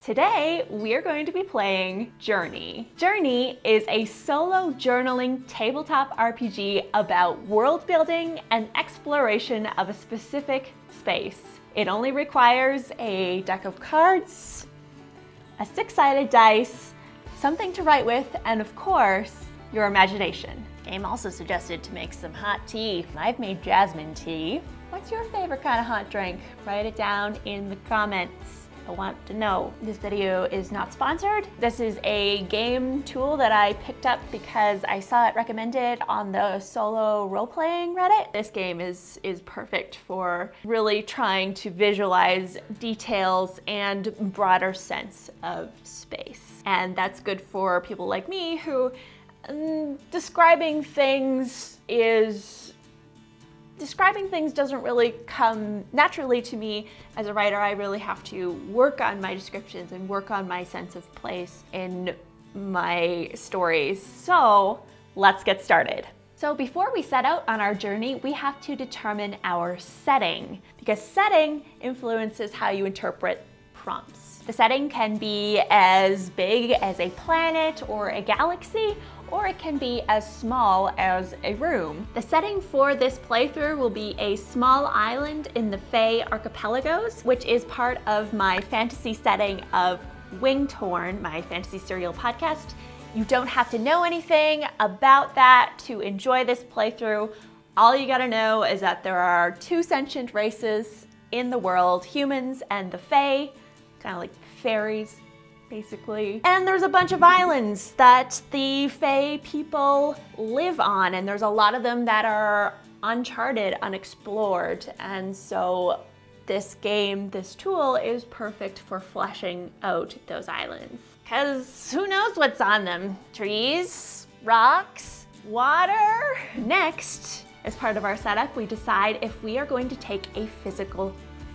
Today, we're going to be playing Journey. Journey is a solo journaling tabletop RPG about world building and exploration of a specific space. It only requires a deck of cards, a 6-sided dice, something to write with, and of course, your imagination. Game also suggested to make some hot tea. I've made jasmine tea. What's your favorite kind of hot drink? Write it down in the comments. I want to know. This video is not sponsored. This is a game tool that I picked up because I saw it recommended on the solo role-playing Reddit. This game is perfect for really trying to visualize details and broader sense of space. And that's good for people like me who describing things doesn't really come naturally to me. As a writer, I really have to work on my descriptions and work on my sense of place in my stories. So let's get started. So before we set out on our journey, we have to determine our setting, because setting influences how you interpret prompts. The setting can be as big as a planet or a galaxy, or it can be as small as a room. The setting for this playthrough will be a small island in the Fae Archipelagos, which is part of my fantasy setting of WingTorn, my fantasy serial podcast. You don't have to know anything about that to enjoy this playthrough. All you gotta know is that there are 2 sentient races in the world, humans and the Fae, kind of like fairies, basically. And there's a bunch of islands that the Fae people live on, and there's a lot of them that are uncharted, unexplored. And so this game, this tool is perfect for fleshing out those islands. Because who knows what's on them? Trees, rocks, water. Next, as part of our setup, we decide if we are going to take a physical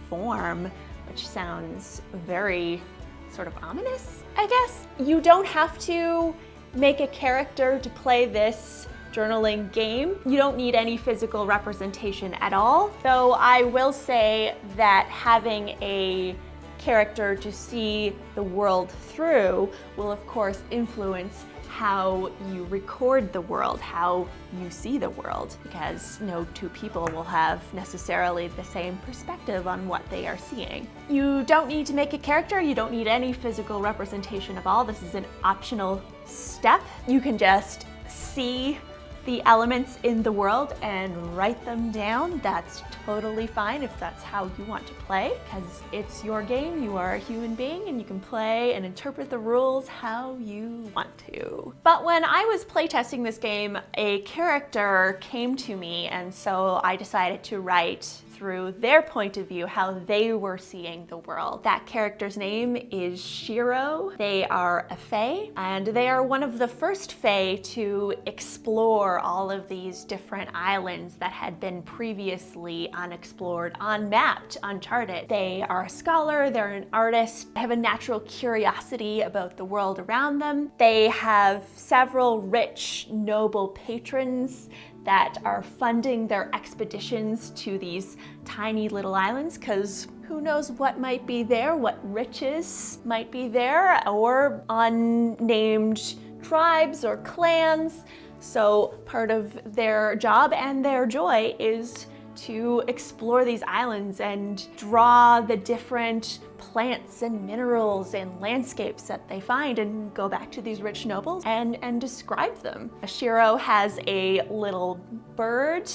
form, which sounds very sort of ominous, I guess. You don't have to make a character to play this journaling game. You don't need any physical representation at all. Though I will say that having a character to see the world through will of course influence how you record the world, how you see the world, because no 2 people will have necessarily the same perspective on what they are seeing. You don't need to make a character, you don't need any physical representation of all. This is an optional step. You can just see the elements in the world and write them down. That's totally fine if that's how you want to play, because it's your game, you are a human being, and you can play and interpret the rules how you want to. But when I was playtesting this game, a character came to me, and so I decided to write through their point of view, how they were seeing the world. That character's name is Shiro. They are a Fae, and they are one of the first Fae to explore all of these different islands that had been previously unexplored, unmapped, uncharted. They are a scholar, they're an artist, they have a natural curiosity about the world around them. They have several rich, noble patrons that are funding their expeditions to these tiny little islands, because who knows what might be there, what riches might be there, or unnamed tribes or clans. So part of their job and their joy is to explore these islands and draw the different plants and minerals and landscapes that they find and go back to these rich nobles and describe them. Shiro has a little bird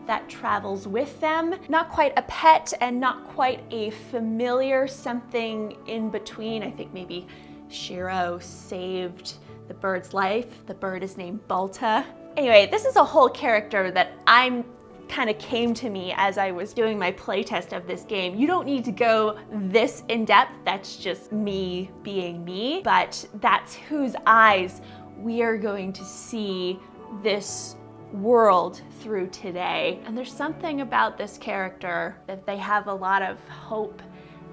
that travels with them. Not quite a pet and not quite a familiar, something in between. I think maybe Shiro saved the bird's life. The bird is named Balta. Anyway, this is a whole character that kind of came to me as I was doing my playtest of this game. You don't need to go this in depth, that's just me being me, but that's whose eyes we are going to see this world through today. And there's something about this character that they have a lot of hope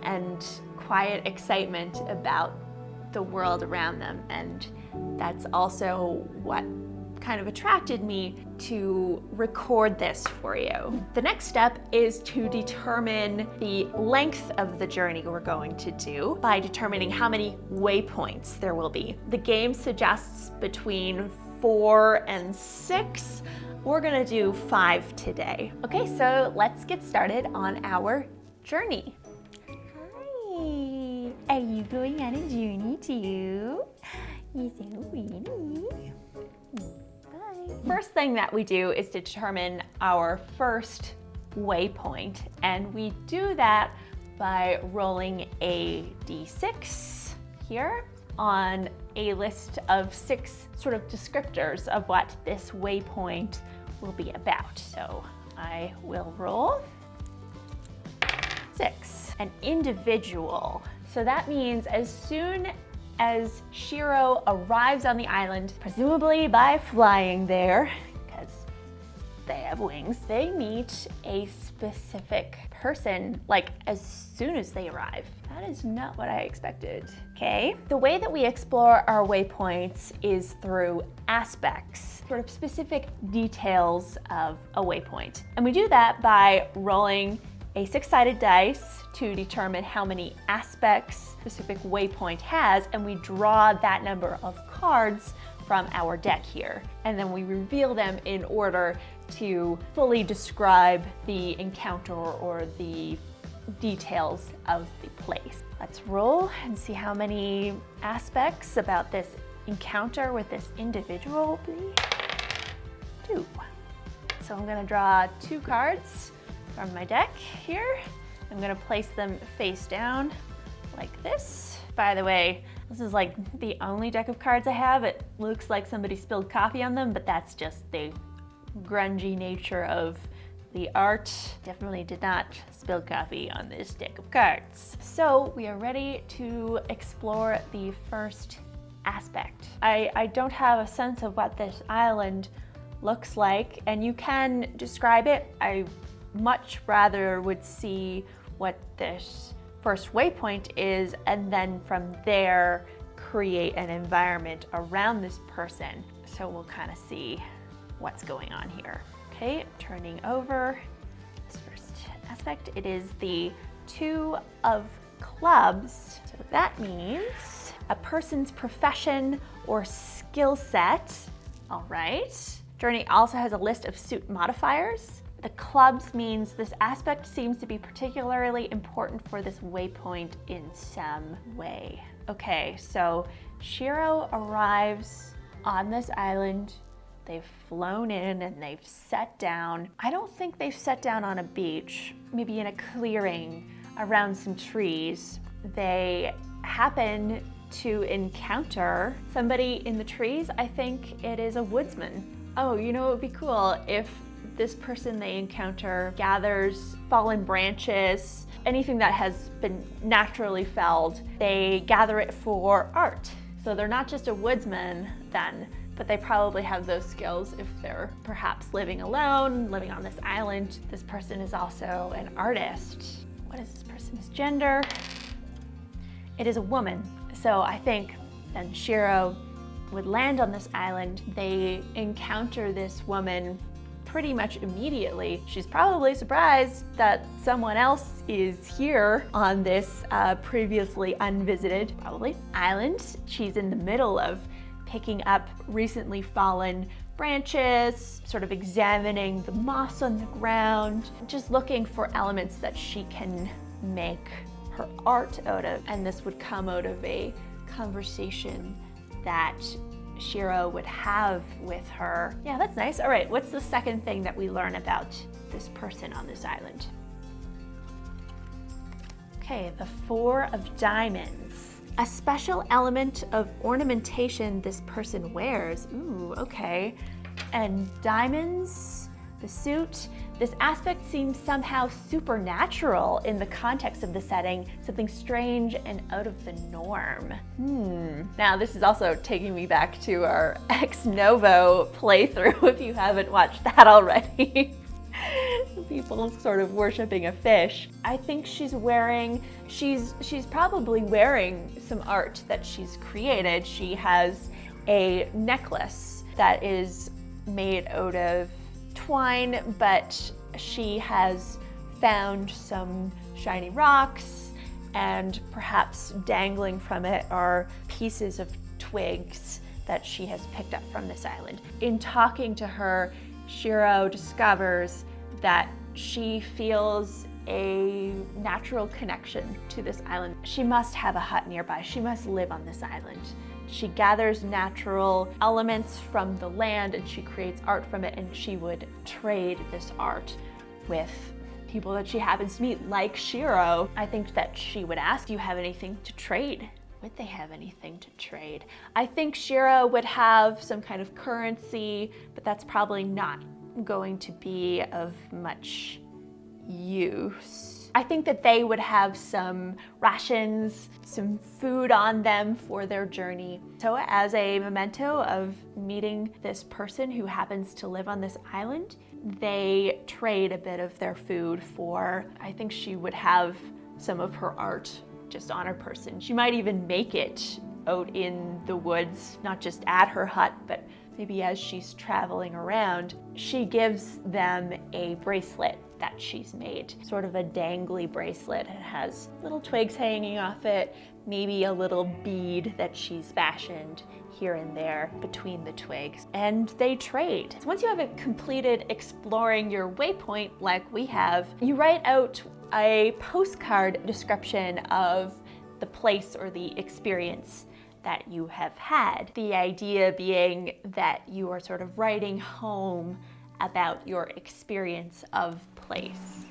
and quiet excitement about the world around them, and that's also what kind of attracted me to record this for you. The next step is to determine the length of the journey we're going to do by determining how many waypoints there will be. The game suggests between 4 and 6. We're gonna do 5 today. Okay, so let's get started on our journey. Hi, are you going on a journey too? You're so pretty. Bye. First thing that we do is to determine our first waypoint, and we do that by rolling a d6 here on a list of 6 sort of descriptors of what this waypoint will be about. So I will roll 6, an individual. So that means as soon as Shiro arrives on the island, presumably by flying there, because they have wings, they meet a specific person, like as soon as they arrive. That is not what I expected. Okay, the way that we explore our waypoints is through aspects, sort of specific details of a waypoint. And we do that by rolling a 6-sided dice to determine how many aspects a specific waypoint has, and we draw that number of cards from our deck here. And then we reveal them in order to fully describe the encounter or the details of the place. Let's roll and see how many aspects about this encounter with this individual, please. 2. So I'm gonna draw 2 cards from my deck here. I'm gonna place them face down like this. By the way, this is like the only deck of cards I have. It looks like somebody spilled coffee on them, but that's just the grungy nature of the art. Definitely did not spill coffee on this deck of cards. So we are ready to explore the first aspect. I don't have a sense of what this island looks like, and you can describe it. I much rather would see what this first waypoint is, and then from there create an environment around this person. So we'll kind of see what's going on here. Okay, turning over this first aspect. It is the 2 of clubs. So that means a person's profession or skill set. All right. Journey also has a list of suit modifiers. The clubs means this aspect seems to be particularly important for this waypoint in some way. Okay, so Shiro arrives on this island. They've flown in and they've sat down. I don't think they've sat down on a beach, maybe in a clearing around some trees. They happen to encounter somebody in the trees. I think it is a woodsman. Oh, you know, it would be cool if this person they encounter gathers fallen branches, anything that has been naturally felled. They gather it for art. So they're not just a woodsman then, but they probably have those skills if they're perhaps living alone, living on this island. This person is also an artist. What is this person's gender? It is a woman. So I think then Shiro would land on this island. They encounter this woman pretty much immediately. She's probably surprised that someone else is here on this previously unvisited, probably, island. She's in the middle of picking up recently fallen branches, sort of examining the moss on the ground, just looking for elements that she can make her art out of. And this would come out of a conversation that Shiro would have with her. Yeah, that's nice. All right, what's the second thing that we learn about this person on this island? Okay, the 4 of diamonds. A special element of ornamentation this person wears. Ooh, okay. And diamonds, the suit. This aspect seems somehow supernatural in the context of the setting, something strange and out of the norm. Now this is also taking me back to our NOVO playthrough, if you haven't watched that already. People sort of worshiping a fish. I think she's probably wearing some art that she's created. She has a necklace that is made out of twine, but she has found some shiny rocks, and perhaps dangling from it are pieces of twigs that she has picked up from this island. In talking to her, Shiro discovers that she feels a natural connection to this island. She must have a hut nearby. She must live on this island. She gathers natural elements from the land and she creates art from it, and she would trade this art with people that she happens to meet, like Shiro. I think that she would ask, do you have anything to trade? Would they have anything to trade? I think Shiro would have some kind of currency, but that's probably not going to be of much use. I think that they would have some rations, some food on them for their journey. So as a memento of meeting this person who happens to live on this island, they trade a bit of their food for, I think she would have some of her art just on her person. She might even make it out in the woods, not just at her hut, but maybe as she's traveling around. She gives them a bracelet that she's made, sort of a dangly bracelet. It has little twigs hanging off it, maybe a little bead that she's fashioned here and there between the twigs, and they trade. So once you have completed exploring your waypoint like we have, you write out a postcard description of the place or the experience that you have had. The idea being that you are sort of writing home about your experience of place.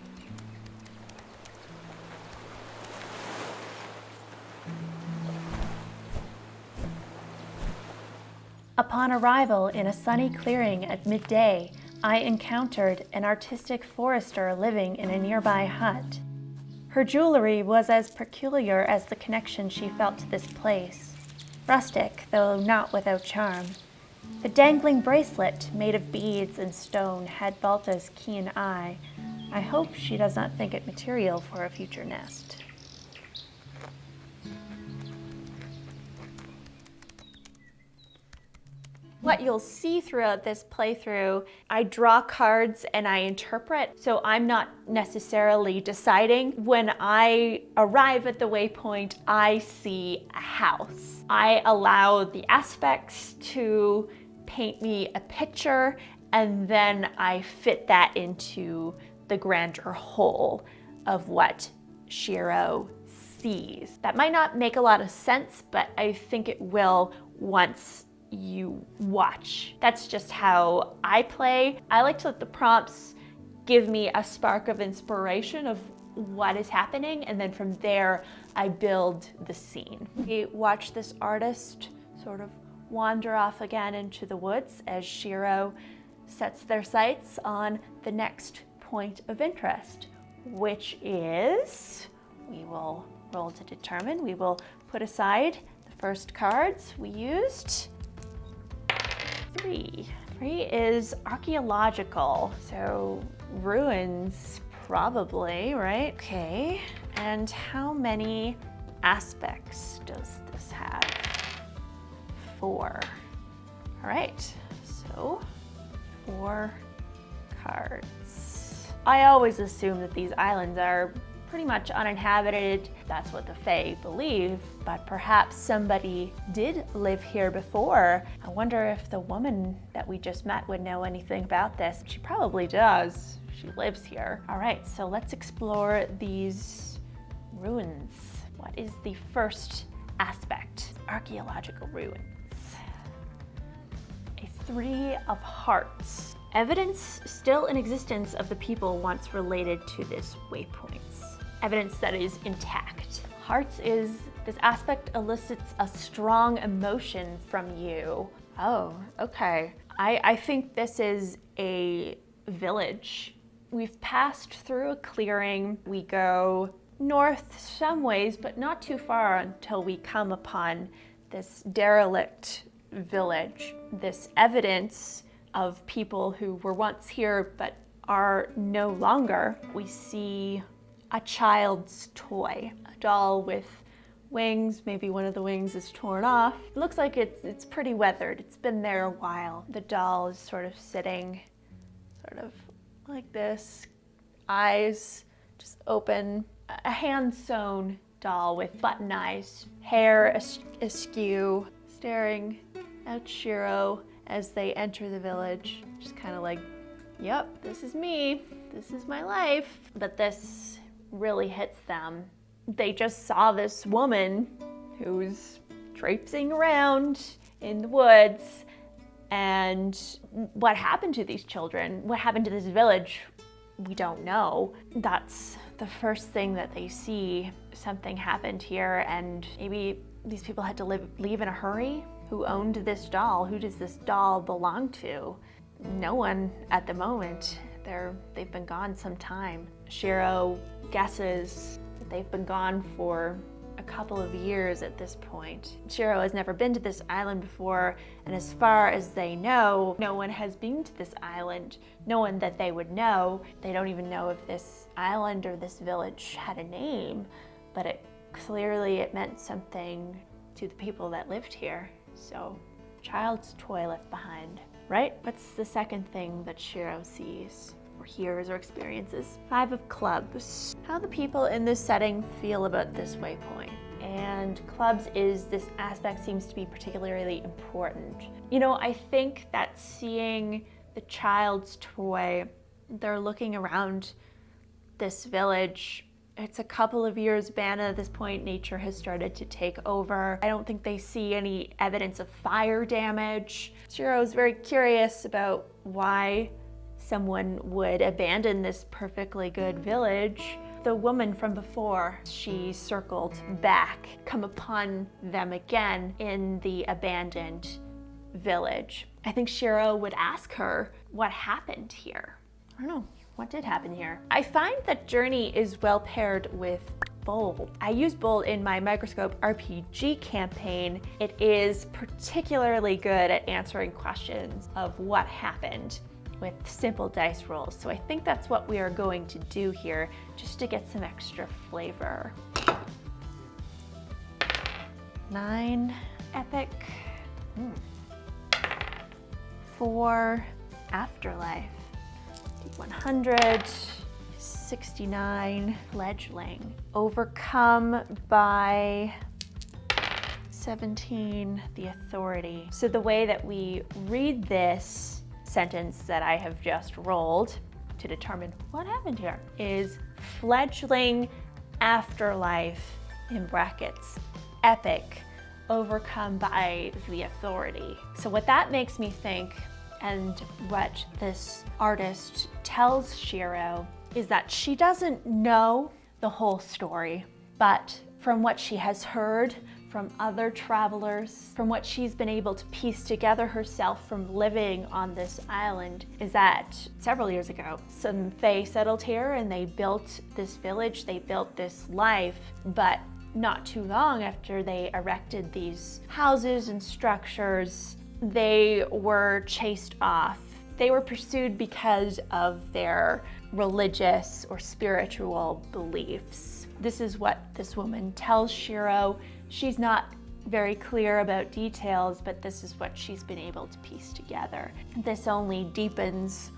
Upon arrival in a sunny clearing at midday, I encountered an artistic forester living in a nearby hut. Her jewelry was as peculiar as the connection she felt to this place. Rustic, though not without charm. The dangling bracelet, made of beads and stone, had Balta's keen eye. I hope she does not think it material for a future nest. What you'll see throughout this playthrough, I draw cards and I interpret, so I'm not necessarily deciding. When I arrive at the waypoint, I see a house. I allow the aspects to paint me a picture, and then I fit that into the grander whole of what Shiro sees. That might not make a lot of sense, but I think it will once you watch. That's just how I play. I like to let the prompts give me a spark of inspiration of what is happening, and then from there I build the scene. We watch this artist sort of wander off again into the woods as Shiro sets their sights on the next point of interest, which is, we will roll to determine. We will put aside the first cards we used. 3 is archaeological, so ruins probably, right? Okay, and how many aspects does this have? 4. All right, so 4 cards. I always assume that these islands are pretty much uninhabited. That's what the Fae believe, but perhaps somebody did live here before. I wonder if the woman that we just met would know anything about this. She probably does. She lives here. All right, so let's explore these ruins. What is the first aspect? Archaeological ruins. A 3 of hearts. Evidence still in existence of the people once related to this waypoint. Evidence that is intact. Hearts is, this aspect elicits a strong emotion from you. Oh, okay. I think this is a village. We've passed through a clearing. We go north some ways, but not too far until we come upon this derelict village. This evidence of people who were once here but are no longer. We see a child's toy, a doll with wings. Maybe one of the wings is torn off. It looks like it's pretty weathered. It's been there a while. The doll is sort of sitting sort of like this, eyes just open. A hand-sewn doll with button eyes, hair askew, staring at Shiro as they enter the village. Just kind of like, yep, this is me. This is my life. But this really hits them. They just saw this woman who's traipsing around in the woods, and what happened to these children, what happened to this village, we don't know. That's the first thing that they see. Something happened here, and maybe these people had to leave in a hurry. Who owned this doll? Who does this doll belong to? No one at the moment. They've been gone some time. Shiro guesses that they've been gone for a couple of years at this point. Shiro has never been to this island before, and as far as they know, no one has been to this island. No one that they would know. They don't even know if this island or this village had a name, but it meant something to the people that lived here. So, child's toy left behind, right? What's the second thing that Shiro sees, or hears, or experiences? 5 of clubs. How the people in this setting feel about this waypoint. And clubs this aspect seems to be particularly important. You know, I think that seeing the child's toy, they're looking around this village. It's a couple of years abandoned at this point. Nature has started to take over. I don't think they see any evidence of fire damage. Shiro is very curious about why someone would abandon this perfectly good village. The woman from before, she circled back, come upon them again in the abandoned village. I think Shiro would ask her what happened here. I don't know. What did happen here? I find that Journey is well paired with Bold. I use Bold in my Microscope RPG campaign. It is particularly good at answering questions of what happened with simple dice rolls. So I think that's what we are going to do here, just to get some extra flavor. 9, Epic. 4, Afterlife. 100, 69, Fledgling. Overcome by 17, the Authority. So the way that we read this sentence that I have just rolled to determine what happened here is Fledgling, Afterlife, in brackets, Epic, overcome by the Authority. So what that makes me think, and what this artist tells Shiro, is that she doesn't know the whole story, but from what she has heard from other travelers, from what she's been able to piece together herself from living on this island, is that several years ago, some Fae settled here and they built this village, they built this life, but not too long after they erected these houses and structures, they were chased off. They were pursued because of their religious or spiritual beliefs. This is what this woman tells Shiro. She's not very clear about details, but this is what she's been able to piece together. This only deepens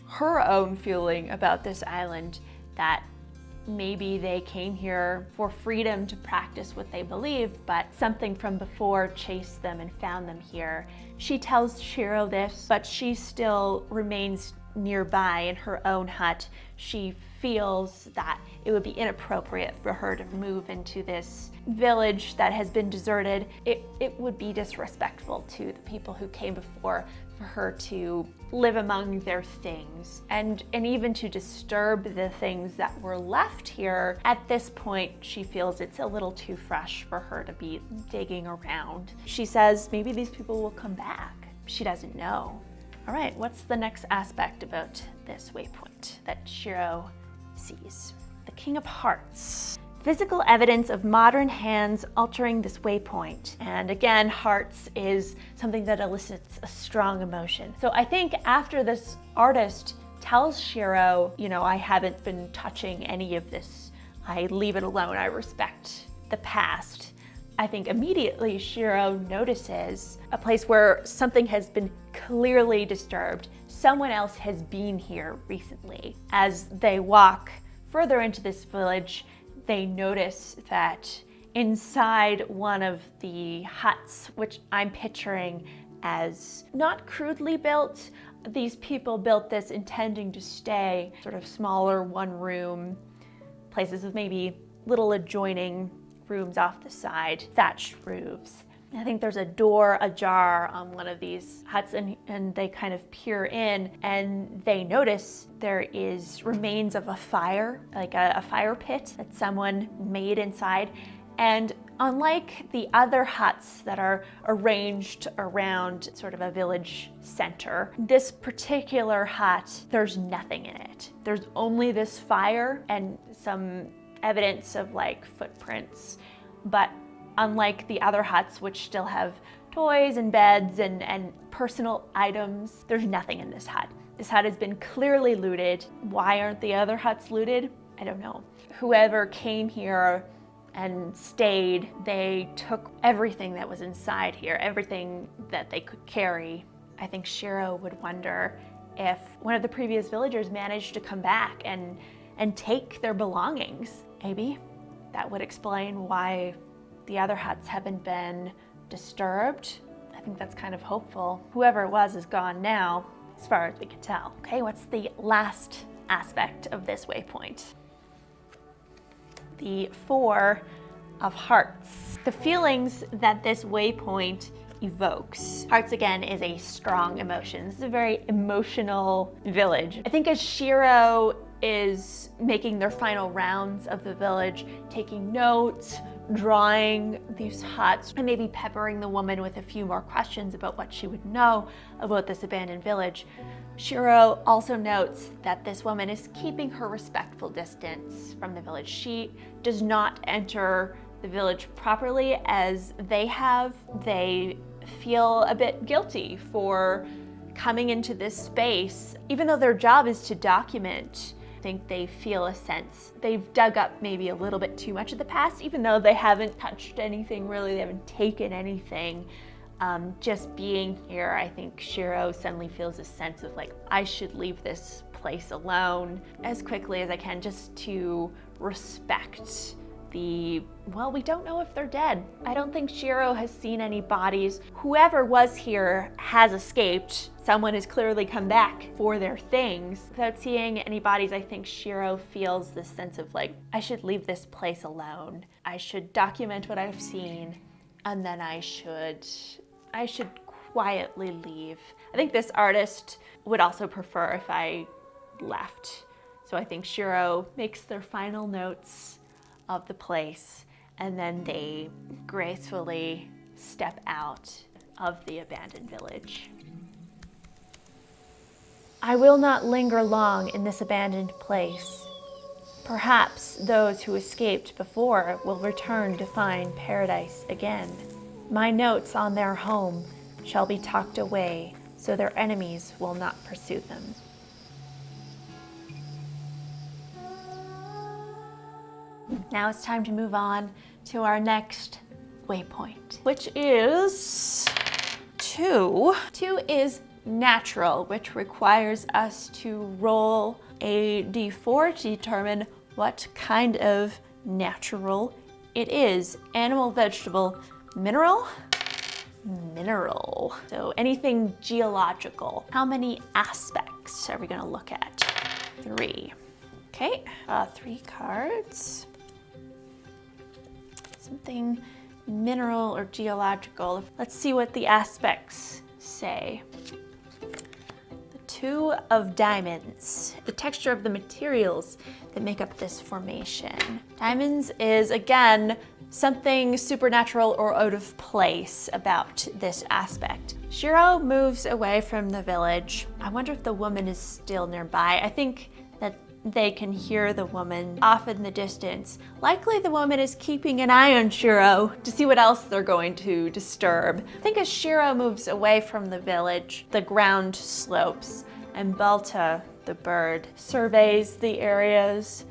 her own feeling about this island, that maybe they came here for freedom to practice what they believed, but something from before chased them and found them here. She tells Shiro this, but she still remains nearby in her own hut. She feels that it would be inappropriate for her to move into this village that has been deserted. It would be disrespectful to the people who came before for her to live among their things, and even to disturb the things that were left here. At this point, she feels it's a little too fresh for her to be digging around. She says maybe these people will come back. She doesn't know. All right, what's the next aspect about this waypoint that Shiro sees? The King of Hearts. Physical evidence of modern hands altering this waypoint. And again, hearts is something that elicits a strong emotion. So I think after this artist tells Shiro, you know, I haven't been touching any of this, I leave it alone, I respect the past, I think immediately Shiro notices a place where something has been clearly disturbed. Someone else has been here recently. As they walk further into this village, they notice that inside one of the huts, which I'm picturing as not crudely built, these people built this intending to stay sort of smaller one-room places with maybe little adjoining rooms off the side, thatched roofs. I think there's a door ajar on one of these huts, and they kind of peer in and they notice there is remains of a fire, like a fire pit that someone made inside. And unlike the other huts that are arranged around sort of a village center, this particular hut, there's nothing in it. There's only this fire and some evidence of like footprints. But unlike the other huts, which still have toys and beds and personal items, there's nothing in this hut. This hut has been clearly looted. Why aren't the other huts looted? I don't know. Whoever came here and stayed, they took everything that was inside here, everything that they could carry. I think Shiro would wonder if one of the previous villagers managed to come back and take their belongings. Maybe that would explain why the other huts haven't been disturbed. I think that's kind of hopeful. Whoever it was is gone now, as far as we can tell. Okay, what's the last aspect of this waypoint? The Four of Hearts. The feelings that this waypoint evokes. Hearts, again, is a strong emotion. This is a very emotional village. I think as Shiro is making their final rounds of the village, taking notes, drawing these huts, and maybe peppering the woman with a few more questions about what she would know about this abandoned village, Shiro also notes that this woman is keeping her respectful distance from the village. She does not enter the village properly as they have. They feel a bit guilty for coming into this space. Even though their job is to document, I think they feel a sense they've dug up maybe a little bit too much of the past, even though they haven't touched anything really, they haven't taken anything. Just being here, I think Shiro suddenly feels a sense of like, I should leave this place alone as quickly as I can, just to respect well, we don't know if they're dead. I don't think Shiro has seen any bodies. Whoever was here has escaped. Someone has clearly come back for their things. Without seeing any bodies, I think Shiro feels this sense of like, I should leave this place alone. I should document what I've seen, and then I should quietly leave. I think this artist would also prefer if I left. So I think Shiro makes their final notes of the place, and then they gracefully step out of the abandoned village. I will not linger long in this abandoned place. Perhaps those who escaped before will return to find paradise again. My notes on their home shall be tucked away so their enemies will not pursue them. Now it's time to move on to our next waypoint, which is 2. 2 is natural, which requires us to roll a d4 to determine what kind of natural it is. Animal, vegetable, mineral? Mineral. So anything geological. How many aspects are we going to look at? 3. Okay, 3 cards. Something mineral or geological. Let's see what the aspects say. The 2 of diamonds. The texture of the materials that make up this formation. Diamonds is, again, something supernatural or out of place about this aspect. Shiro moves away from the village. I wonder if the woman is still nearby. I think that they can hear the woman off in the distance. Likely the woman is keeping an eye on Shiro to see what else they're going to disturb. I think as Shiro moves away from the village, the ground slopes, and Balta, the bird, surveys the areas,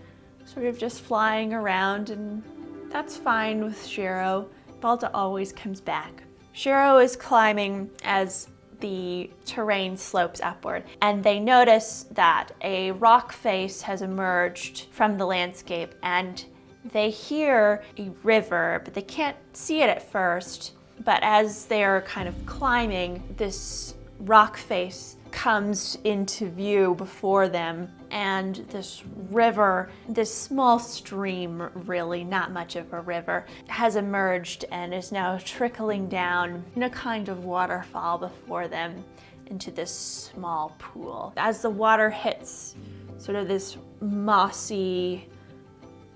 sort of just flying around, and that's fine with Shiro. Balta always comes back. Shiro is climbing as the terrain slopes upward, and they notice that a rock face has emerged from the landscape, and they hear a river, but they can't see it at first. But as they're kind of climbing, this rock face comes into view before them, and this river, this small stream, really not much of a river, has emerged and is now trickling down in a kind of waterfall before them into this small pool. As the water hits sort of this mossy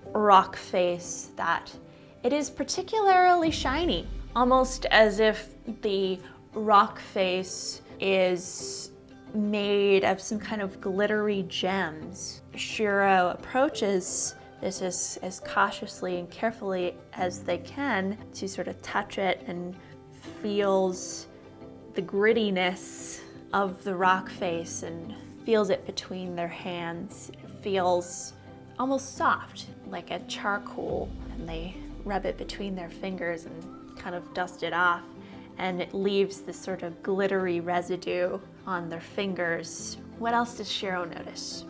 rock face, that it is particularly shiny, almost as if the rock face is made of some kind of glittery gems. Shiro approaches this as cautiously and carefully as they can to sort of touch it, and feels the grittiness of the rock face and feels it between their hands. It feels almost soft, like a charcoal, and they rub it between their fingers and kind of dust it off, and it leaves this sort of glittery residue on their fingers. What else does Shiro notice?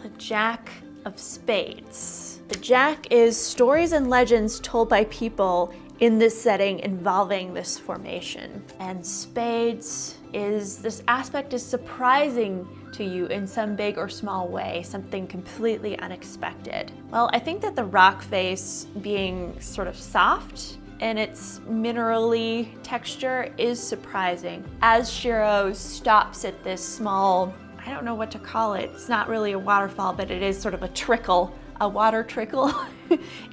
The Jack of Spades. The Jack is stories and legends told by people in this setting involving this formation. And spades is, this aspect is surprising to you in some big or small way, something completely unexpected. Well, I think that the rock face being sort of soft and its minerally texture is surprising. As Shiro stops at this small, I don't know what to call it, it's not really a waterfall, but it is sort of a trickle, a water trickle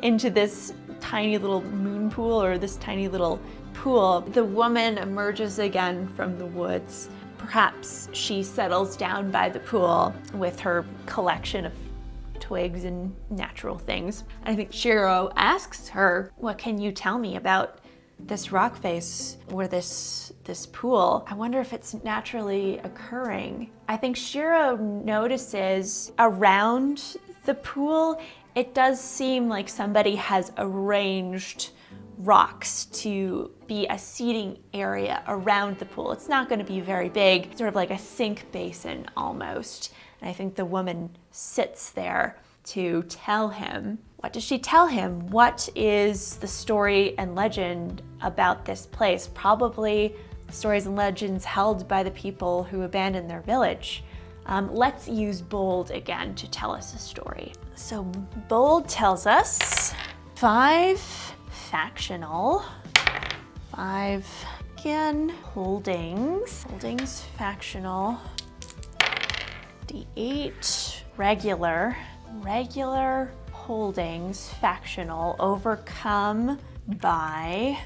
into this tiny little moon pool, or this tiny little pool. The woman emerges again from the woods. Perhaps she settles down by the pool with her collection of twigs and natural things. I think Shiro asks her, what can you tell me about this rock face or this pool? I wonder if it's naturally occurring. I think Shiro notices around the pool, it does seem like somebody has arranged rocks to be a seating area around the pool. It's not going to be very big, sort of like a sink basin almost. And I think the woman sits there to tell him. What does she tell him? What is the story and legend about this place? Probably stories and legends held by the people who abandoned their village. Let's use Bold again to tell us a story. So Bold tells us 5 factional, 5 again, holdings factional, D8 regular holdings factional overcome by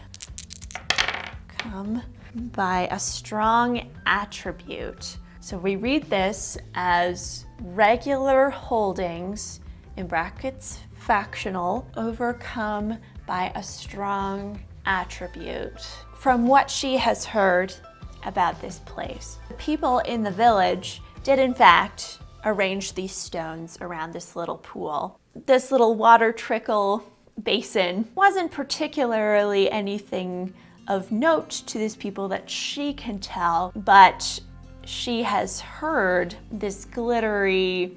a strong attribute. So we read this as regular holdings, in brackets, factional, overcome by a strong attribute. From what she has heard about this place, the people in the village did in fact arrange these stones around this little pool. This little water trickle basin wasn't particularly anything of note to these people that she can tell, but she has heard this glittery,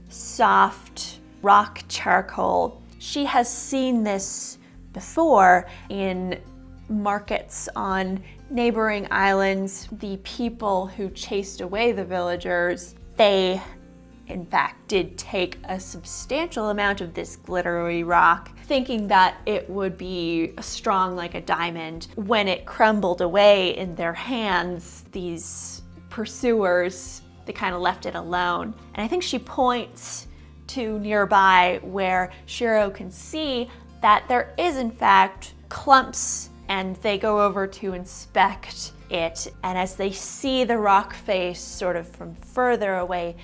soft rock charcoal. She has seen this before in markets on neighboring islands. The people who chased away the villagers, they in fact did take a substantial amount of this glittery rock, thinking that it would be strong like a diamond. When it crumbled away in their hands, these pursuers, they kind of left it alone. And I think she points to nearby where Shiro can see that there is in fact clumps, and they go over to inspect it. And as they see the rock face sort of from further away,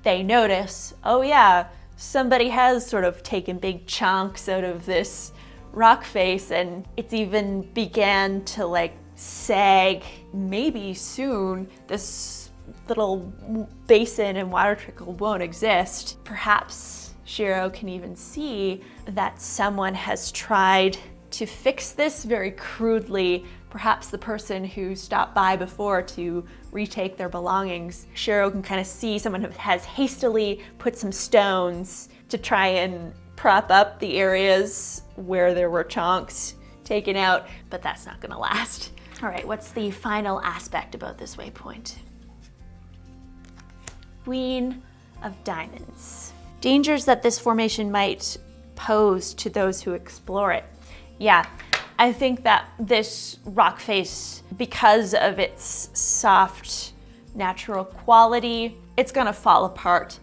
they notice, oh yeah, somebody has sort of taken big chunks out of this rock face, and it's even began to like sag. Maybe soon this little basin and water trickle won't exist. Perhaps Shiro can even see that someone has tried to fix this very crudely. Perhaps the person who stopped by before to retake their belongings. Shiro can kind of see someone who has hastily put some stones to try and prop up the areas where there were chunks taken out, but that's not gonna last. All right, what's the final aspect about this waypoint? Queen of Diamonds. Dangers that this formation might pose to those who explore it. Yeah, I think that this rock face, because of its soft, natural quality, it's gonna fall apart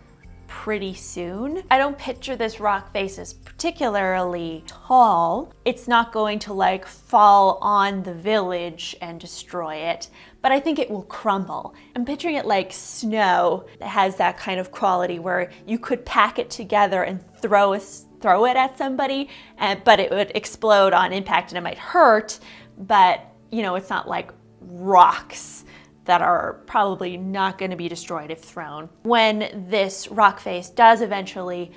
pretty soon. I don't picture this rock face as particularly tall. It's not going to like fall on the village and destroy it, but I think it will crumble. I'm picturing it like snow that has that kind of quality where you could pack it together and throw it at somebody, but it would explode on impact and it might hurt, but you know, it's not like rocks that are probably not going to be destroyed if thrown. When this rock face does eventually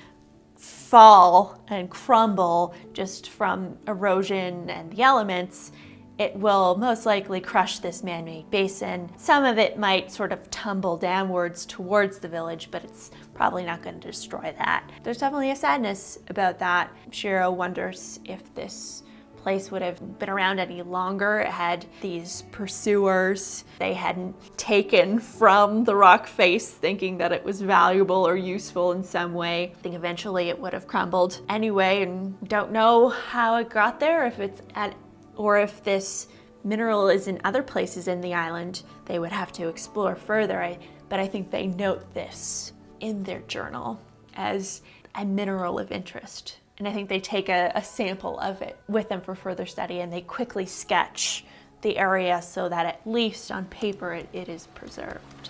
fall and crumble just from erosion and the elements, it will most likely crush this man-made basin. Some of it might sort of tumble downwards towards the village, but it's probably not going to destroy that. There's definitely a sadness about that. Shiro wonders if this place would have been around any longer. It had these pursuers they hadn't taken from the rock face, thinking that it was valuable or useful in some way. I think eventually it would have crumbled anyway, and don't know how it got there, if it's at, or if this mineral is in other places in the island. They would have to explore further, but I think they note this in their journal as a mineral of interest. And I think they take a sample of it with them for further study, and they quickly sketch the area so that at least on paper it is preserved.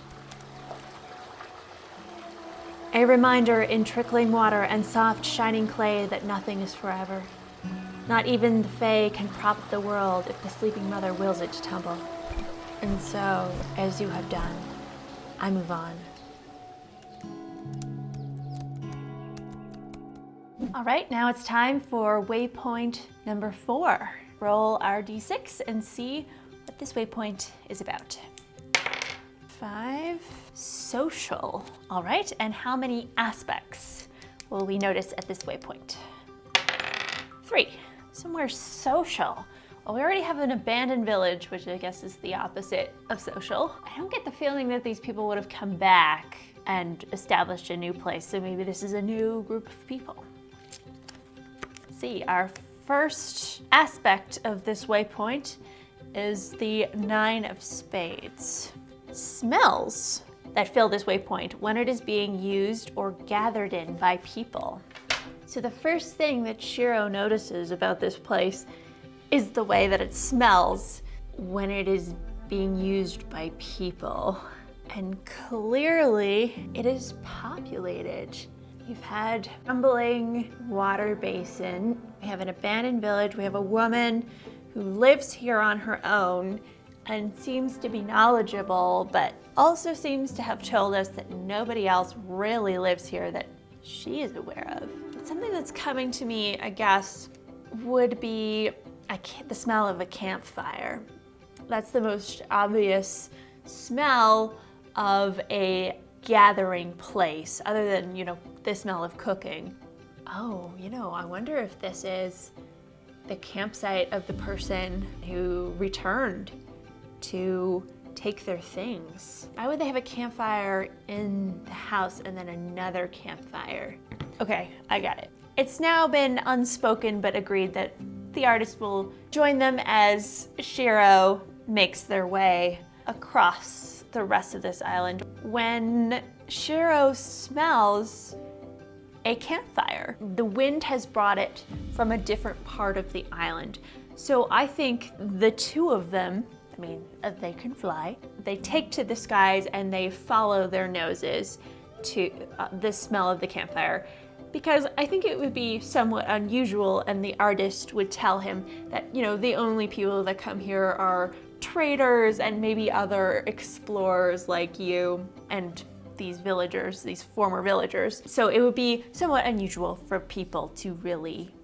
A reminder in trickling water and soft shining clay that nothing is forever. Not even the Fae can prop the world if the sleeping mother wills it to tumble. And so, as you have done, I move on. All right, now it's time for waypoint number 4. Roll our d6 and see what this waypoint is about. 5, social. All right, and how many aspects will we notice at this waypoint? 3, somewhere social. Well, we already have an abandoned village, which I guess is the opposite of social. I don't get the feeling that these people would have come back and established a new place, so maybe this is a new group of people. See, our first aspect of this waypoint is the 9 of Spades. Smells that fill this waypoint when it is being used or gathered in by people. So the first thing that Shiro notices about this place is the way that it smells when it is being used by people. And clearly it is populated. You've had crumbling water basin. We have an abandoned village. We have a woman who lives here on her own and seems to be knowledgeable, but also seems to have told us that nobody else really lives here that she is aware of. Something that's coming to me, I guess, would be the smell of a campfire. That's the most obvious smell of a gathering place, other than, you know, the smell of cooking. Oh, you know, I wonder if this is the campsite of the person who returned to take their things. Why would they have a campfire in the house and then another campfire? Okay, I got it. It's now been unspoken but agreed that the artist will join them as Shiro makes their way across the rest of this island. When Shiro smells a campfire, the wind has brought it from a different part of the island. So I think the two of them, I mean, they can fly, they take to the skies and they follow their noses to the smell of the campfire, because I think it would be somewhat unusual, and the artist would tell him that, you know, the only people that come here are traders and maybe other explorers like you, and these villagers, these former villagers. So it would be somewhat unusual for people to really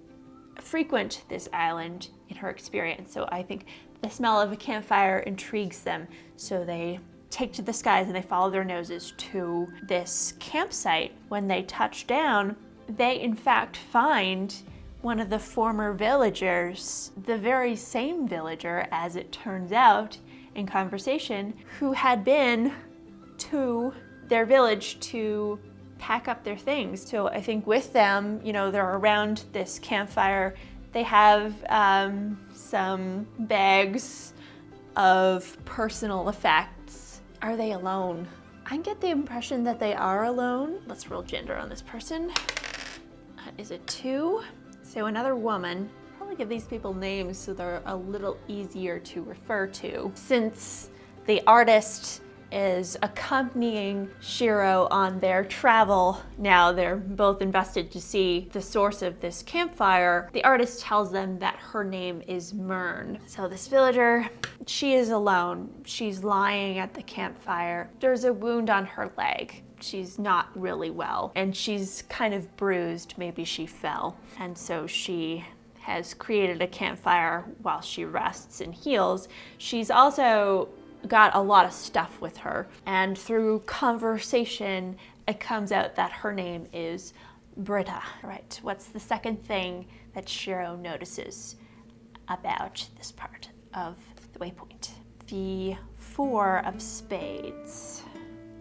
frequent this island in her experience. So I think the smell of a campfire intrigues them. So they take to the skies and they follow their noses to this campsite. When they touch down, they in fact find one of the former villagers, the very same villager, as it turns out in conversation, who had been to their village to pack up their things. So I think with them, they're around this campfire. They have some bags of personal effects. Are they alone? I get the impression that they are alone. Let's roll gender on this person. Is it 2? So another woman. Probably give these people names so they're a little easier to refer to. Since the artist is accompanying Shiro on their travel, now they're both invested to see the source of this campfire, the artist tells them that her name is Myrn. So this villager, she is alone. She's lying at the campfire. There's a wound on her leg. She's not really well, and she's kind of bruised. Maybe she fell, and so she has created a campfire while she rests and heals. She's also got a lot of stuff with her, and through conversation it comes out that her name is Britta. Right, what's the second thing that Shiro notices about this part of the waypoint? The 4 of spades.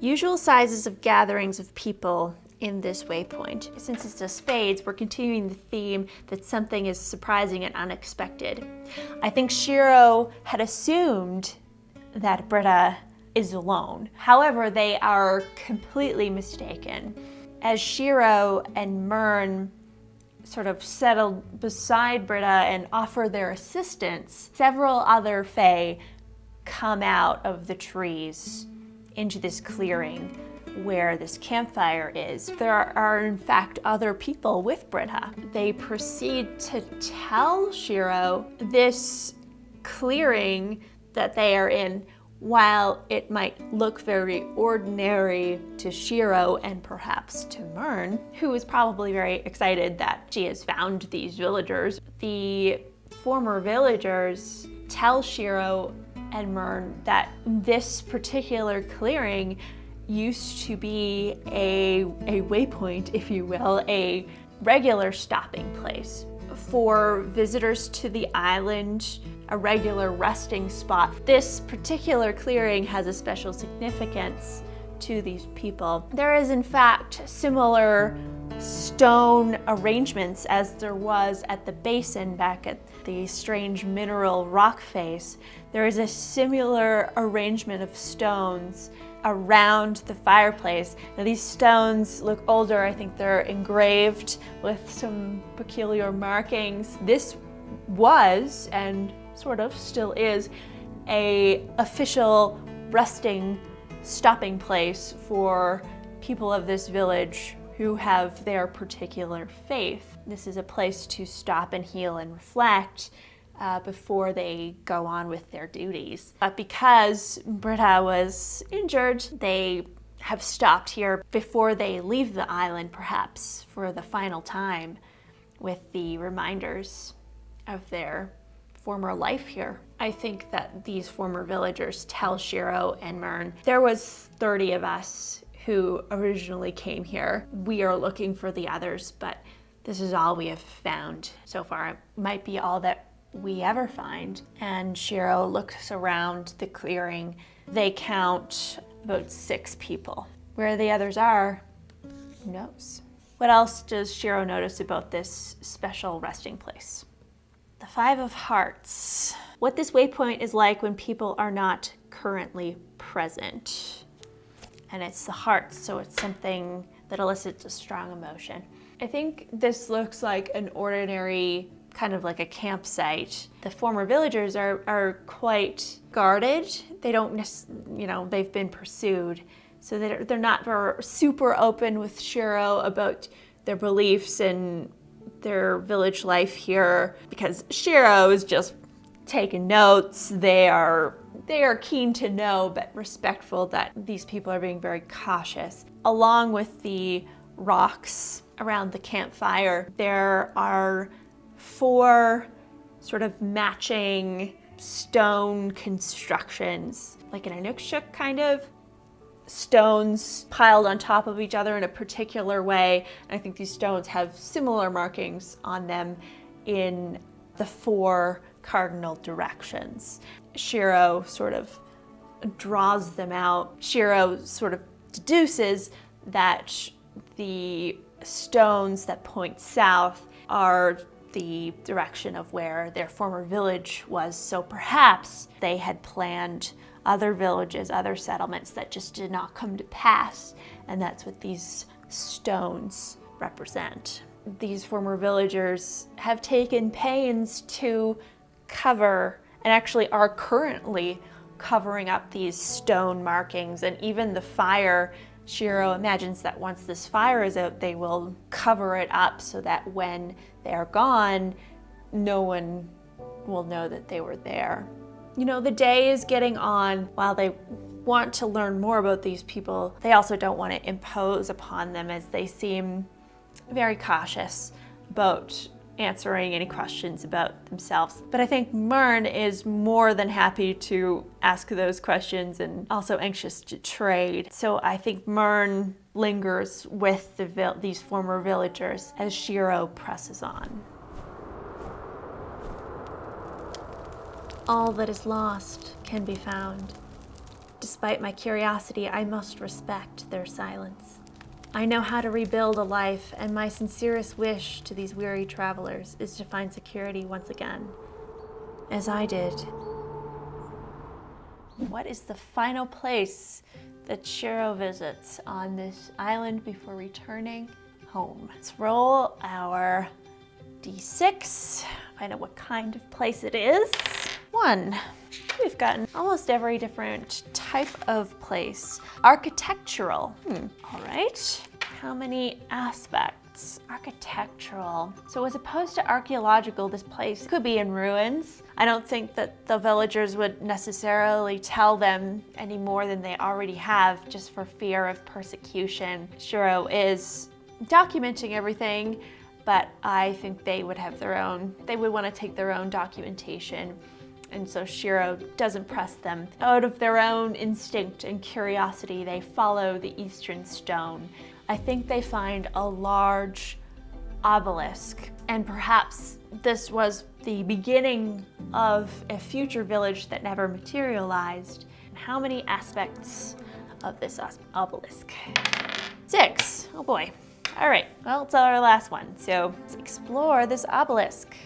Usual sizes of gatherings of people in this waypoint. Since it's a spades, we're continuing the theme that something is surprising and unexpected. I think Shiro had assumed that Britta is alone. However, they are completely mistaken. As Shiro and Myrn sort of settle beside Britta and offer their assistance, several other fae come out of the trees into this clearing where this campfire is. There are in fact other people with Britta. They proceed to tell Shiro this clearing that they are in, while it might look very ordinary to Shiro and perhaps to Myrn, who is probably very excited that she has found these villagers. The former villagers tell Shiro and Myrn that this particular clearing used to be a waypoint, if you will, a regular stopping place for visitors to the island, a regular resting spot. This particular clearing has a special significance to these people. There is in fact similar stone arrangements as there was at the basin back at the strange mineral rock face. There is a similar arrangement of stones around the fireplace. Now these stones look older. I think they're engraved with some peculiar markings. This was, and sort of still is, a official resting stopping place for people of this village who have their particular faith. This is a place to stop and heal and reflect before they go on with their duties. But because Britta was injured, they have stopped here before they leave the island, perhaps for the final time, with the reminders of their former life here. I think that these former villagers tell Shiro and Myrn, there was 30 of us who originally came here. We are looking for the others, but this is all we have found so far. It might be all that we ever find. And Shiro looks around the clearing. They count about 6 people. Where the others are, who knows? What else does Shiro notice about this special resting place? The 5 of Hearts. What this waypoint is like when people are not currently present. And it's the hearts, so it's something that elicits a strong emotion. I think this looks like an ordinary, kind of like a campsite. The former villagers are quite guarded. They don't, they've been pursued. So they're not super open with Shiro about their beliefs and their village life here, because Shiro is just taking notes. They are keen to know, but respectful that these people are being very cautious. Along with the rocks around the campfire, there are 4 sort of matching stone constructions, like an Inukshuk kind of. Stones piled on top of each other in a particular way. And I think these stones have similar markings on them in the 4 cardinal directions. Shiro sort of draws them out. Shiro sort of deduces that the stones that point south are the direction of where their former village was, so perhaps they had planned other villages, other settlements that just did not come to pass, and that's what these stones represent. These former villagers have taken pains to cover, and actually are currently covering up these stone markings, and even the fire. Shiro imagines that once this fire is out, they will cover it up so that when they're gone, no one will know that they were there. You know, the day is getting on. While they want to learn more about these people, they also don't want to impose upon them, as they seem very cautious about answering any questions about themselves. But I think Myrn is more than happy to ask those questions and also anxious to trade. So I think Myrn lingers with these former villagers as Shiro presses on. All that is lost can be found. Despite my curiosity, I must respect their silence. I know how to rebuild a life, and my sincerest wish to these weary travelers is to find security once again, as I did. What is the final place that Shiro visits on this island before returning home? Let's roll our d6, find out what kind of place it is. 1. We've gotten almost every different type of place. Architectural. All right. How many aspects? Architectural. So as opposed to archaeological, this place could be in ruins. I don't think that the villagers would necessarily tell them any more than they already have, just for fear of persecution. Shiro is documenting everything, but I think they would have their own, they would want to take their own documentation. And so Shiro doesn't press them. Out of their own instinct and curiosity, they follow the eastern stone. I think they find a large obelisk, and perhaps this was the beginning of a future village that never materialized. How many aspects of this obelisk? 6. Oh boy. All right, well, it's our last one. So let's explore this obelisk.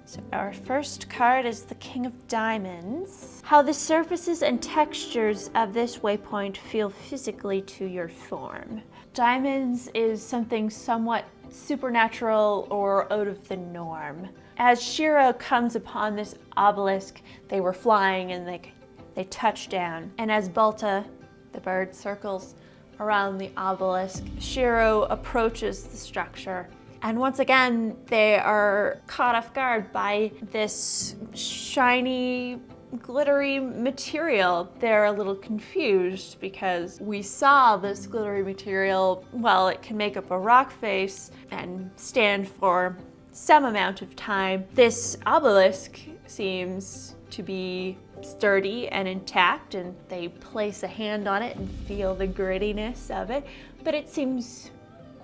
So our first card is the King of Diamonds. How the surfaces and textures of this waypoint feel physically to your form. Diamonds is something somewhat supernatural or out of the norm. As Shiro comes upon this obelisk, they were flying and they touch down. And as Balta, the bird, circles around the obelisk, Shiro approaches the structure. And once again, they are caught off guard by this shiny, glittery material. They're a little confused because we saw this glittery material, well, it can make up a rock face and stand for some amount of time. This obelisk seems to be sturdy and intact, and they place a hand on it and feel the grittiness of it, but it seems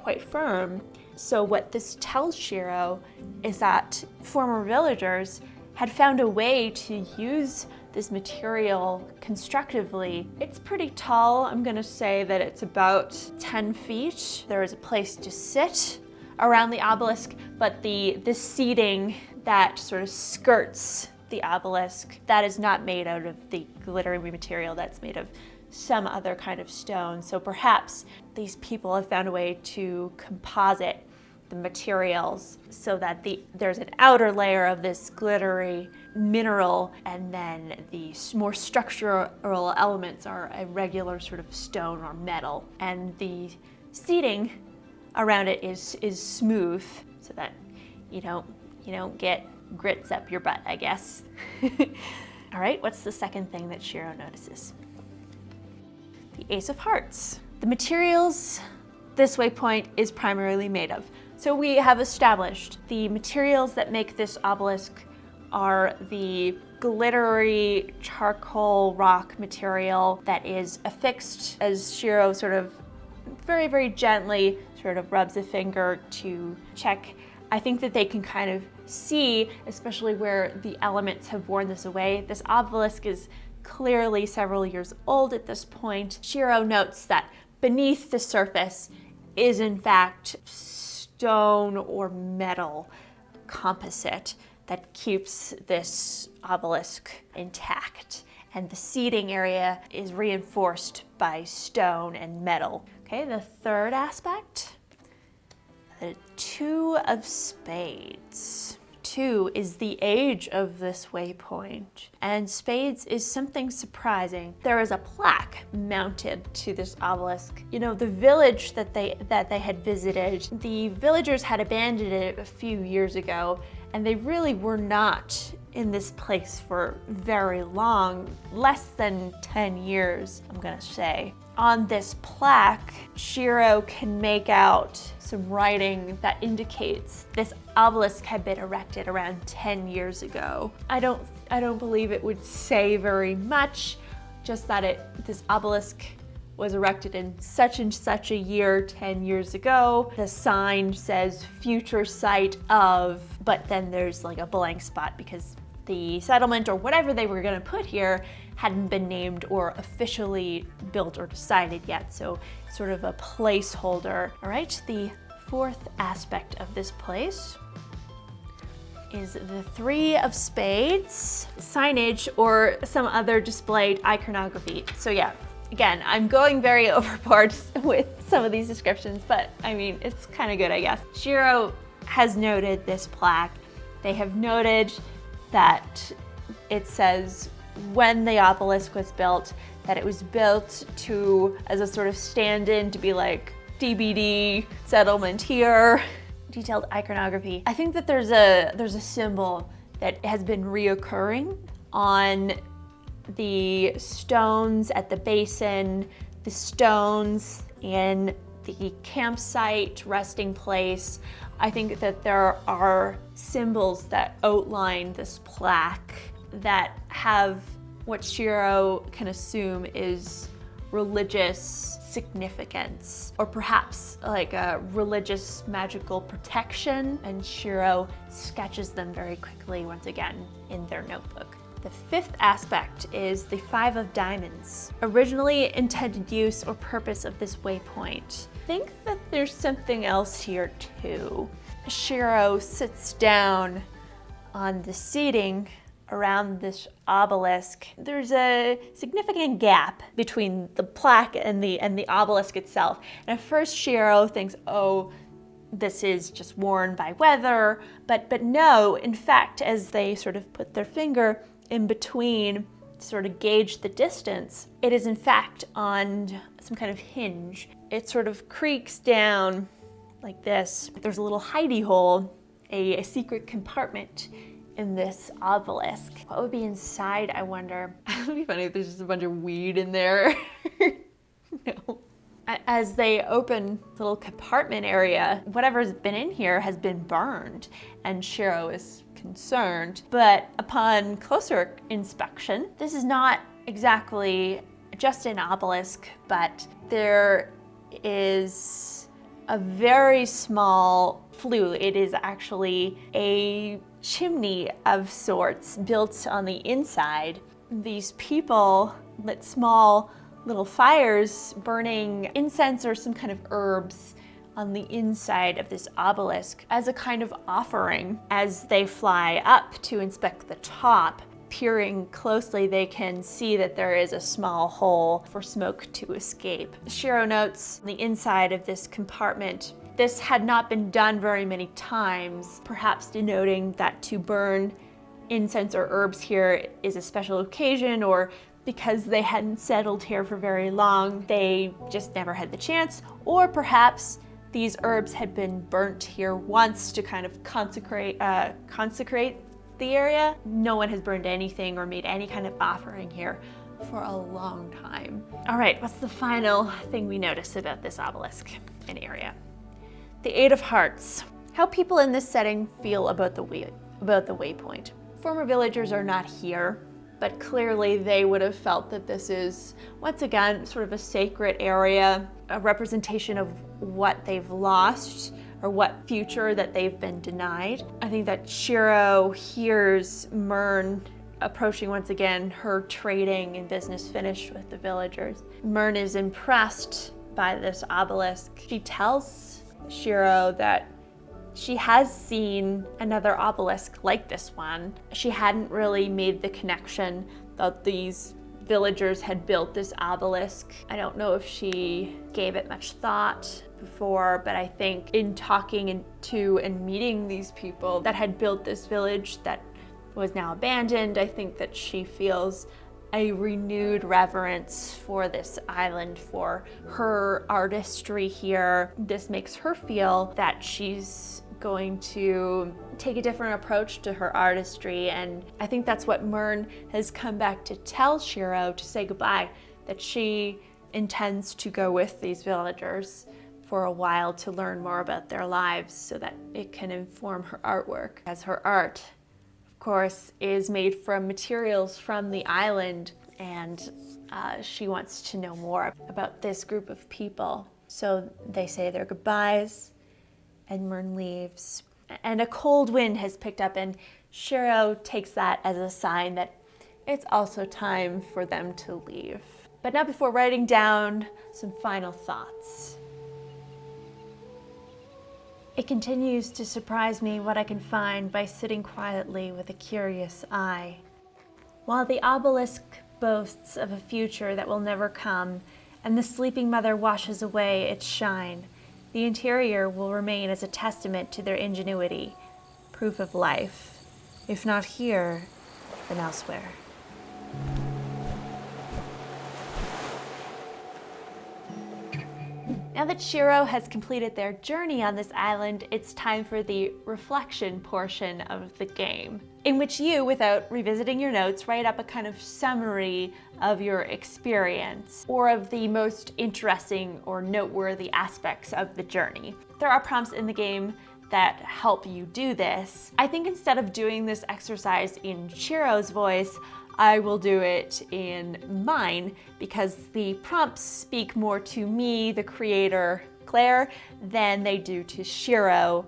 quite firm. So what this tells Shiro is that former villagers had found a way to use this material constructively. It's pretty tall. I'm gonna say that it's about 10 feet. There is a place to sit around the obelisk, but the seating that sort of skirts the obelisk, that is not made out of the glittery material, that's made of some other kind of stone. So perhaps these people have found a way to composite the materials so that there's an outer layer of this glittery mineral, and then the more structural elements are a regular sort of stone or metal. And the seating around it is smooth so that you don't get grits up your butt, I guess. All right, what's the second thing that Shiro notices? The Ace of Hearts. The materials this waypoint is primarily made of. So we have established the materials that make this obelisk are the glittery charcoal rock material that is affixed, as Shiro sort of very, very gently sort of rubs a finger to check. I think that they can kind of see, especially where the elements have worn this away. This obelisk is clearly several years old at this point. Shiro notes that beneath the surface is in fact stone or metal composite that keeps this obelisk intact. And the seating area is reinforced by stone and metal. Okay, the third aspect, the Two of Spades. 2 is the age of this waypoint, and spades is something surprising. There is a plaque mounted to this obelisk. You know, the village that they had visited, the villagers had abandoned it a few years ago, and they really were not in this place for very long, less than 10 years, I'm gonna say. On this plaque, Shiro can make out some writing that indicates this obelisk had been erected around 10 years ago. I don't believe it would say very much, just that this obelisk was erected in such and such a year 10 years ago. The sign says future site of, but then there's like a blank spot because the settlement or whatever they were gonna put here hadn't been named or officially built or decided yet, so sort of a placeholder. All right, the fourth aspect of this place is the Three of Spades, signage or some other displayed iconography. So yeah, again, I'm going very overboard with some of these descriptions, but I mean, it's kind of good, I guess. Shiro has noted this plaque. They have noted that it says when the obelisk was built, that it was built as a sort of stand-in to be like DBD, settlement here, detailed iconography. I think that there's a symbol that has been reoccurring on the stones at the basin, the stones in the campsite, resting place. I think that there are symbols that outline this plaque that have what Shiro can assume is religious significance, or perhaps like a religious magical protection, and Shiro sketches them very quickly once again in their notebook. The fifth aspect is the Five of Diamonds. Originally intended use or purpose of this waypoint. I think that there's something else here too. Shiro sits down on the seating around this obelisk. There's a significant gap between the plaque and the obelisk itself. And at first Shiro thinks, oh, this is just worn by weather, but no, in fact, as they sort of put their finger in between to sort of gauge the distance, it is in fact on some kind of hinge. It sort of creaks down like this. There's a little hidey hole, a secret compartment in this obelisk. What would be inside, I wonder? It would be funny if there's just a bunch of weed in there. No. As they open the little compartment area, whatever's been in here has been burned, and Shiro is concerned. But upon closer inspection, this is not exactly just an obelisk, but there is a very small flue. It is actually a chimney of sorts built on the inside. These people lit small little fires burning incense or some kind of herbs on the inside of this obelisk as a kind of offering. As they fly up to inspect the top, peering closely, they can see that there is a small hole for smoke to escape. Shiro notes the inside of this compartment. This had not been done very many times, perhaps denoting that to burn incense or herbs here is a special occasion, or because they hadn't settled here for very long, they just never had the chance, or perhaps these herbs had been burnt here once to kind of consecrate the area. No one has burned anything or made any kind of offering here for a long time. All right, what's the final thing we notice about this obelisk and area? The Eight of Hearts. How people in this setting feel about the waypoint. Former villagers are not here, but clearly they would have felt that this is, once again, sort of a sacred area, a representation of what they've lost or what future that they've been denied. I think that Shiro hears Myrn approaching once again, her trading and business finished with the villagers. Myrn is impressed by this obelisk. She tells Shiro that she has seen another obelisk like this one. She hadn't really made the connection that these villagers had built this obelisk. I don't know if she gave it much thought before, but I think in talking to and meeting these people that had built this village that was now abandoned, I think that she feels a renewed reverence for this island, for her artistry here. This makes her feel that she's going to take a different approach to her artistry, and I think that's what Myrn has come back to tell Shiro to say goodbye, that she intends to go with these villagers for a while to learn more about their lives so that it can inform her artwork. As her art, of course, is made from materials from the island, and she wants to know more about this group of people. So they say their goodbyes, and Myrn leaves. And a cold wind has picked up, and Shiro takes that as a sign that it's also time for them to leave. But not before writing down some final thoughts. It continues to surprise me what I can find by sitting quietly with a curious eye. While the obelisk boasts of a future that will never come, and the sleeping mother washes away its shine, the interior will remain as a testament to their ingenuity, proof of life, if not here, then elsewhere. Now that Shiro has completed their journey on this island, it's time for the reflection portion of the game, in which you, without revisiting your notes, write up a kind of summary of your experience or of the most interesting or noteworthy aspects of the journey. There are prompts in the game that help you do this. I think instead of doing this exercise in Shiro's voice, I will do it in mine because the prompts speak more to me, the creator, Claire, than they do to Shiro,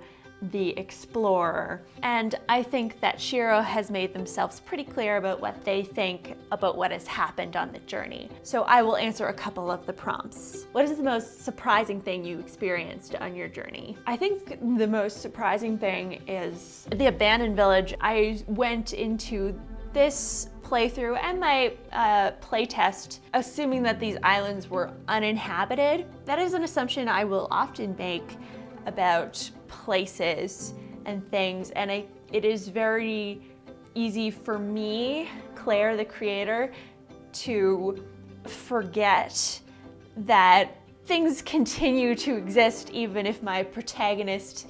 the explorer. And I think that Shiro has made themselves pretty clear about what they think about what has happened on the journey. So I will answer a couple of the prompts. What is the most surprising thing you experienced on your journey? I think the most surprising thing is the abandoned village. I went into this playthrough and my playtest assuming that these islands were uninhabited. That is an assumption I will often make about places and things, and it is very easy for me, Claire, the creator, to forget that things continue to exist even if my protagonist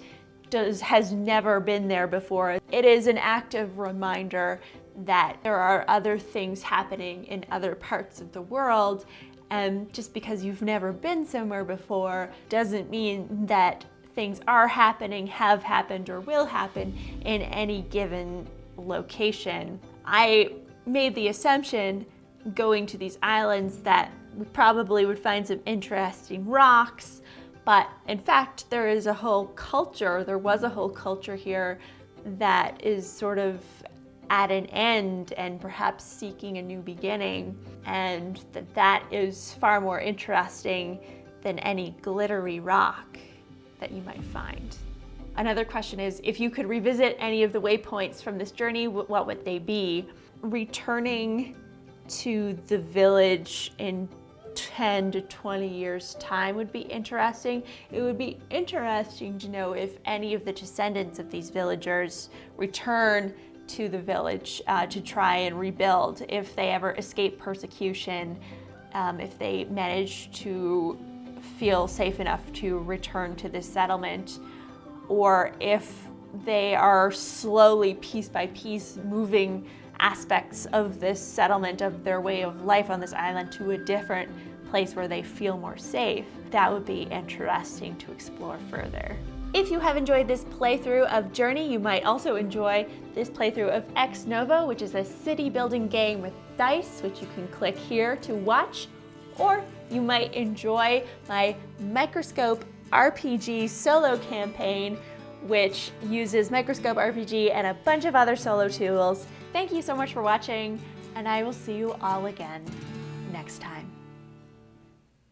has never been there before. It is an active reminder that there are other things happening in other parts of the world, and just because you've never been somewhere before doesn't mean that things are happening, have happened, or will happen in any given location. I made the assumption going to these islands that we probably would find some interesting rocks, but in fact there was a whole culture here that is sort of at an end and perhaps seeking a new beginning, and that is far more interesting than any glittery rock that you might find. Another question is, if you could revisit any of the waypoints from this journey, what would they be? Returning to the village in 10 to 20 years time would be interesting. It would be interesting to know if any of the descendants of these villagers return to the village to try and rebuild, if they ever escape persecution, if they manage to feel safe enough to return to this settlement, or if they are slowly, piece by piece, moving aspects of this settlement, of their way of life on this island, to a different place where they feel more safe. That would be interesting to explore further. If you have enjoyed this playthrough of Journey, you might also enjoy this playthrough of Ex Novo, which is a city building game with dice, which you can click here to watch. Or you might enjoy my Microscope RPG solo campaign, which uses Microscope RPG and a bunch of other solo tools. Thank you so much for watching, and I will see you all again next time.